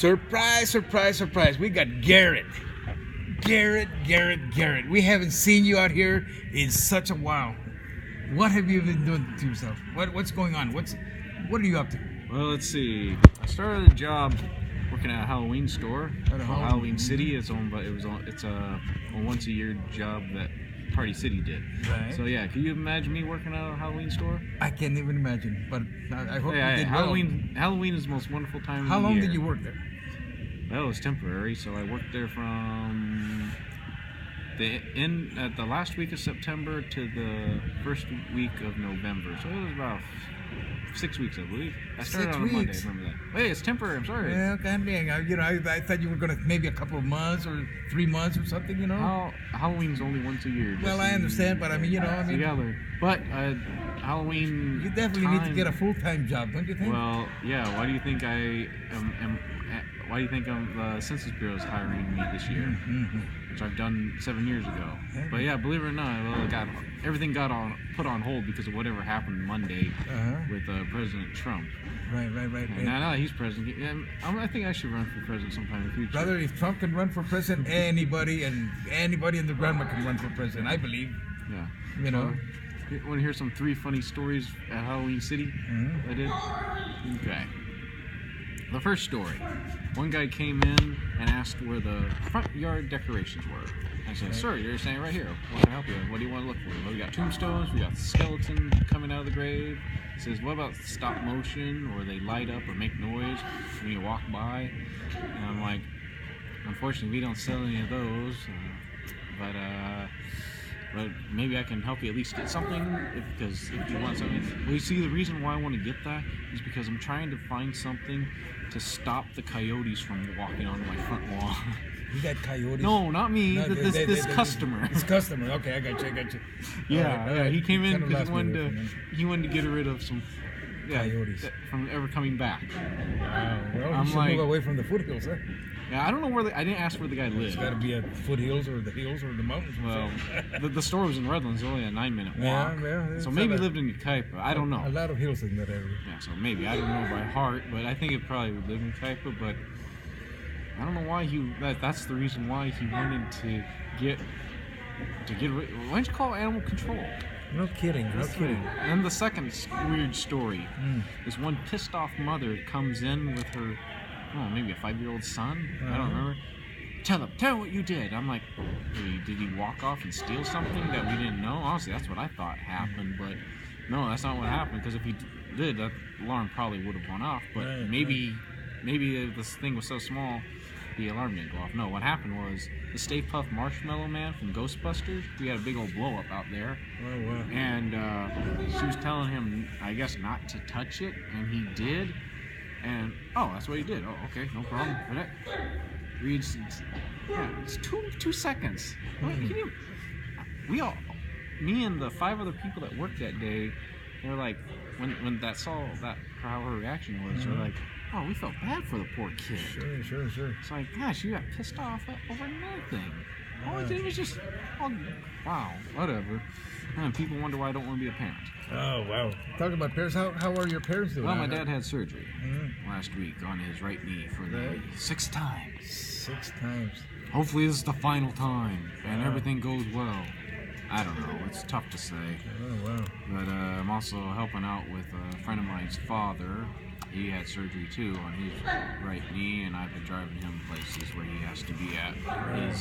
Surprise, surprise, surprise. We got Garrett. Garrett. We haven't seen you out here in such a while. What have you been doing to yourself? What's going on? What are you up to? Well, let's see. I started a job working at a Halloween store called Halloween City. It's a once a year job that Party City did. Right. So yeah, can you imagine me working at a Halloween store? I can't even imagine, but I hope you did Halloween. well. Halloween is the most wonderful time How of the long year. did you work there? Well, it was temporary, so I worked there from the last week of September to the first week of November. So it was about 6 weeks, I believe. I started on a Monday. Remember that? Hey, it's temporary. I'm sorry. Yeah, God dang. I thought you were gonna maybe a couple of months or 3 months or something. Halloween's only once a year. Well, I understand, but you gotta learn. But Halloween. You definitely need to get a full-time job, don't you think? Well, yeah. Why do you think Why do you think the Census Bureau is hiring me this year? Which I've done 7 years ago. But yeah, believe it or not, everything got put on hold because of whatever happened Monday with President Trump. Right. And now that he's president, I think I should run for president sometime in the future. Brother, if Trump can run for president, anybody in the grandma can run for president, I believe. Yeah. You know. Want to hear some 3 funny stories at Halloween City I did? Okay. The first story. One guy came in and asked where the front yard decorations were. I said, "Sir, you're standing right here. What can I help you? What do you want to look for?" Well, we got tombstones, we got skeleton coming out of the grave. He says, "What about stop motion, or they light up or make noise when you walk by?" And I'm like, "Unfortunately, we don't sell any of those, but maybe I can help you at least get something because if you want something." Well, you see, the reason why I want to get that is because I'm trying to find something to stop the coyotes from walking onto my front lawn. You got coyotes? No, not me. No, this customer. This customer. Okay, I got you. Yeah, all right. He came in because he wanted to get rid of some coyotes from ever coming back. Wow. Well, you should move away from the foothills, huh? Yeah, I don't know where I didn't ask where the guy lived. It's got to be at foothills or the hills or the mountains. Well, the store was in Redlands, only a 9-minute walk. Yeah. So maybe he lived in Ukaipa. I don't know. A lot of hills in that area. Yeah, so maybe. I don't know by heart, but I think it probably would live in Ukaipa, but I don't know why that's the reason why he wanted to get rid. Why don't you call animal control? No kidding. And the second weird story. This one pissed off mother comes in with her, maybe a 5-year-old son. I don't remember. Tell him what you did. I'm like, did he walk off and steal something that we didn't know? Honestly, that's what I thought happened, but no, that's not what happened. Because if he did, that alarm probably would have gone off. But maybe this thing was so small, the alarm didn't go off. No, what happened was the Stay Puft Marshmallow Man from Ghostbusters. We had a big old blow up out there. Oh, wow. And she was telling him, I guess, not to touch it, and he did. And that's what he did. Oh, okay, no problem. Reads, it's 2 seconds. Me and the 5 other people that worked that day, they're like, when how her reaction was, they're like, "Oh, we felt bad for the poor kid." Sure. It's like, gosh, you got pissed off over nothing. It was just, wow, whatever. And people wonder why I don't want to be a parent. Oh, wow. Talking about parents, how are your parents doing? Well, my dad had surgery last week on his right knee for the 6th time. 6 times. Hopefully this is the final time and everything goes well. I don't know. It's tough to say. Oh, wow. But I'm also helping out with a friend of mine's father. He had surgery too on his right knee, and I've been driving him places where he has to be at. Right.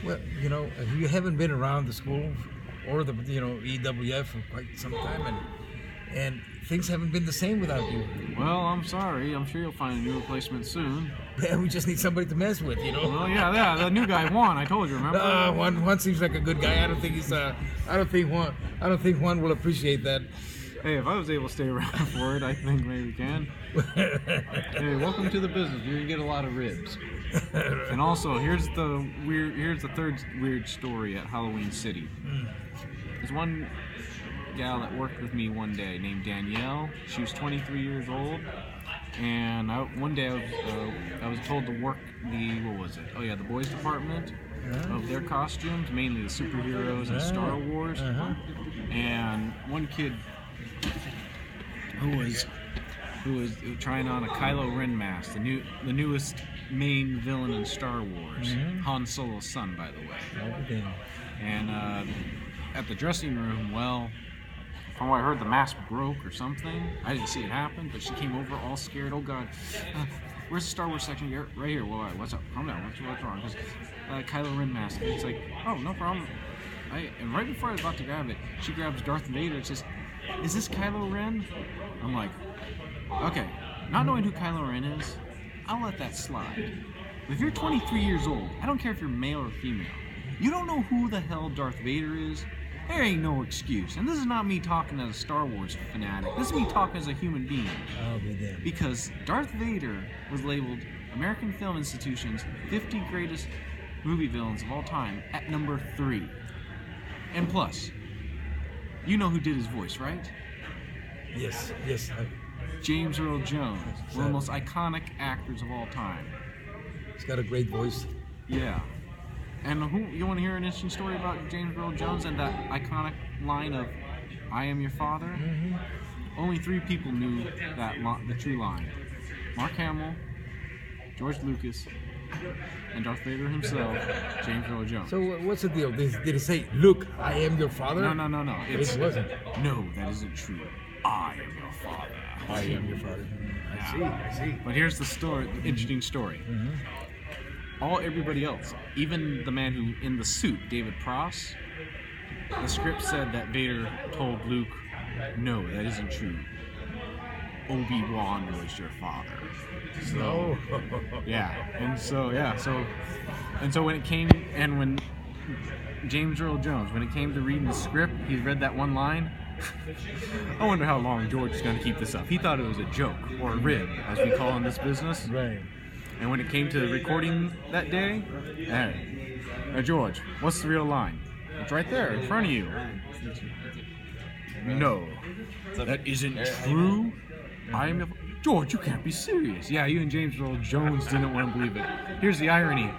Well, you haven't been around the school or the EWF for quite some time, and things haven't been the same without you. Well, I'm sorry. I'm sure you'll find a new replacement soon. Yeah, we just need somebody to mess with, Well, yeah, the new guy Juan. I told you, remember? Juan seems like a good guy. I don't think Juan will appreciate that. Hey, if I was able to stay around for it, I think maybe we can. Hey, welcome to the business. You're gonna get a lot of ribs. And also, here's the third weird story at Halloween City. There's one gal that worked with me one day named Danielle. She was 23 years old, and one day I was told to work the boys department of their costumes, mainly the superheroes and Star Wars. And one kid who who was trying on a Kylo Ren mask, the newest main villain in Star Wars, Han Solo's son, by the way. Oh, damn. And at the dressing room, well, from what I heard, the mask broke or something. I didn't see it happen, but she came over all scared. Oh God, where's the Star Wars section? Right here. Well, what's up? Calm down. What's wrong? Because Kylo Ren mask. And it's like, oh, no problem. And right before I was about to grab it, she grabs Darth Vader. It's just, is this Kylo Ren? I'm like, okay. Not knowing who Kylo Ren is, I'll let that slide. But if you're 23 years old, I don't care if you're male or female, you don't know who the hell Darth Vader is, there ain't no excuse. And this is not me talking as a Star Wars fanatic. This is me talking as a human being. I'll be damned. Because Darth Vader was labeled American Film Institution's 50 greatest movie villains of all time at number 3. And plus, you know who did his voice, right? Yes. James Earl Jones, one of the most iconic actors of all time. He's got a great voice. Yeah. And you want to hear an interesting story about James Earl Jones and that iconic line of "I am your father"? Mm-hmm. Only 3 people knew the true line: Mark Hamill, George Lucas, and Darth Vader himself, James Earl Jones. So what's the deal? Did he say, "Look, I am your father"? No. It wasn't. No, that isn't true. I am your father. I am your father. I see. But here's the story, the interesting story. Mm-hmm. Everybody else, even the man who in the suit, David Pross, the script said that Vader told Luke, "No, that isn't true. Obi-Wan was your father." So, when James Earl Jones, when it came to reading the script, he read that one line. I wonder how long George is going to keep this up. He thought it was a joke, or a rib, as we call in this business. Right. And when it came to recording that day, George, what's the real line? It's right there in front of you. No, that isn't true. George, you can't be serious. Yeah, you and James Earl Jones didn't want to believe it. Here's the irony.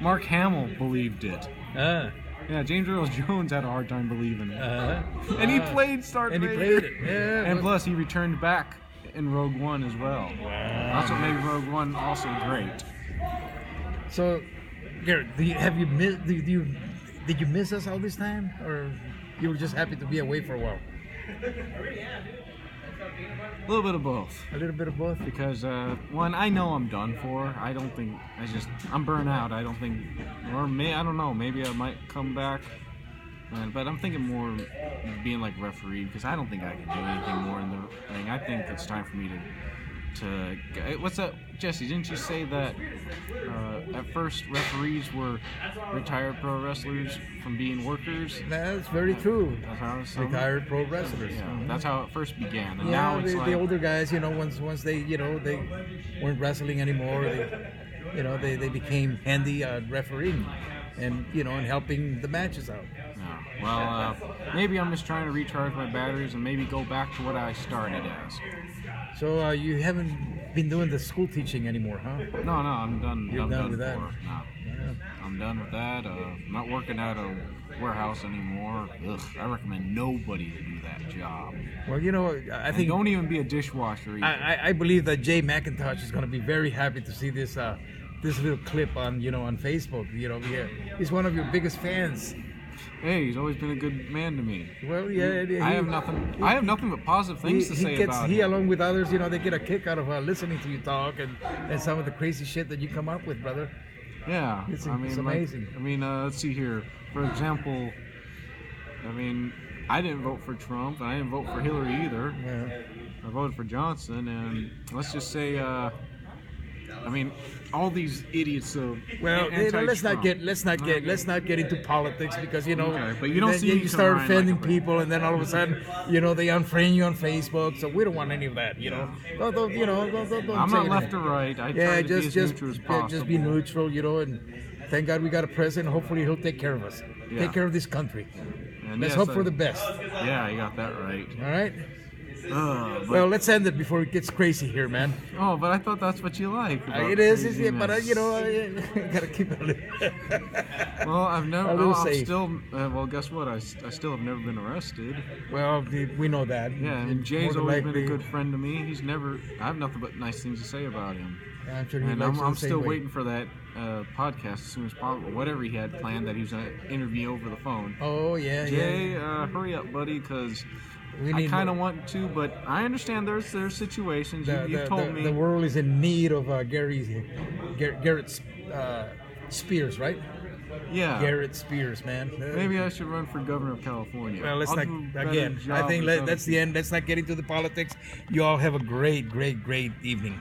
Mark Hamill believed it. Yeah, James Earl Jones had a hard time believing it. And he played Darth Vader. And he played it. Yeah. And plus, he returned back in Rogue One as well. Wow. That's what made Rogue One also great. So, Garrett, did you miss us all this time, or you were just happy to be away for a while? A little bit of both. A little bit of both. Because one, I know I'm done for. I'm burnt out. I don't know. Maybe I might come back. But I'm thinking more being like referee, because I don't think I can do anything more in the ring. I think it's time for me to what's that, Jesse? Didn't you say that at first referees were retired pro wrestlers from being workers? That's very true. That's how it retired pro wrestlers. Yeah, Mm-hmm. That's how it first began, and Yeah, now it's the older guys, once they they weren't wrestling anymore, they became handy refereeing, and and helping the matches out. Well, maybe I'm just trying to recharge my batteries and maybe go back to what I started as. So you haven't been doing the school teaching anymore, huh? No, I'm done. You're I'm done with that? No. Yeah. I'm done with that. I'm not working at a warehouse anymore. Ugh, I recommend nobody to do that job. Well, I think don't even be a dishwasher either. I believe that Jay McIntosh is going to be very happy to see this little clip on on Facebook. He's one of your biggest fans. Hey, he's always been a good man to me. Well, yeah. I have nothing but positive things to say about him. He, along with others, they get a kick out of listening to you talk and some of the crazy shit that you come up with, brother. Yeah, it's amazing. Let's see here. For example, I didn't vote for Trump, and I didn't vote for Hillary either. Yeah. I voted for Johnson, and let's just say, all these idiots. Well, let's not get into politics, because Okay, but you don't see me you start come offending like people, and then all of a sudden they unfriend you on Facebook. So we don't want any of that. Don't I'm say not anything. left or right. I try to be as neutral as possible. Just be neutral, and thank God we got a president. Hopefully he'll take care of us. Yeah. Take care of this country. And Let's yes, hope for the best. Yeah, you got that right. All right. Well, let's end it before it gets crazy here, man. Oh, but I thought that's what you like. It is, but you know, I gotta keep it a little. Well, I've never. A little I'm safe. still. Well, guess what? I still have never been arrested. Well, we know that. Yeah, and More Jay's than always been likely- a good friend to me. He's never. I have nothing but nice things to say about him. I'm sure he And likes it I'm the same still way. waiting for that podcast as soon as possible. Whatever he had planned that he was going to interview over the phone. Oh yeah, Jay, yeah. hurry up, buddy, because We I need kind of more. want to, but I understand there's situations. You've told me. The world is in need of Garrett Spears, right? Yeah. Garrett Spears, man. Maybe I should run for governor of California. Well, let's I'll not do a better again. I job think with that's the end. Let's not get into the politics. You all have a great, great, great evening.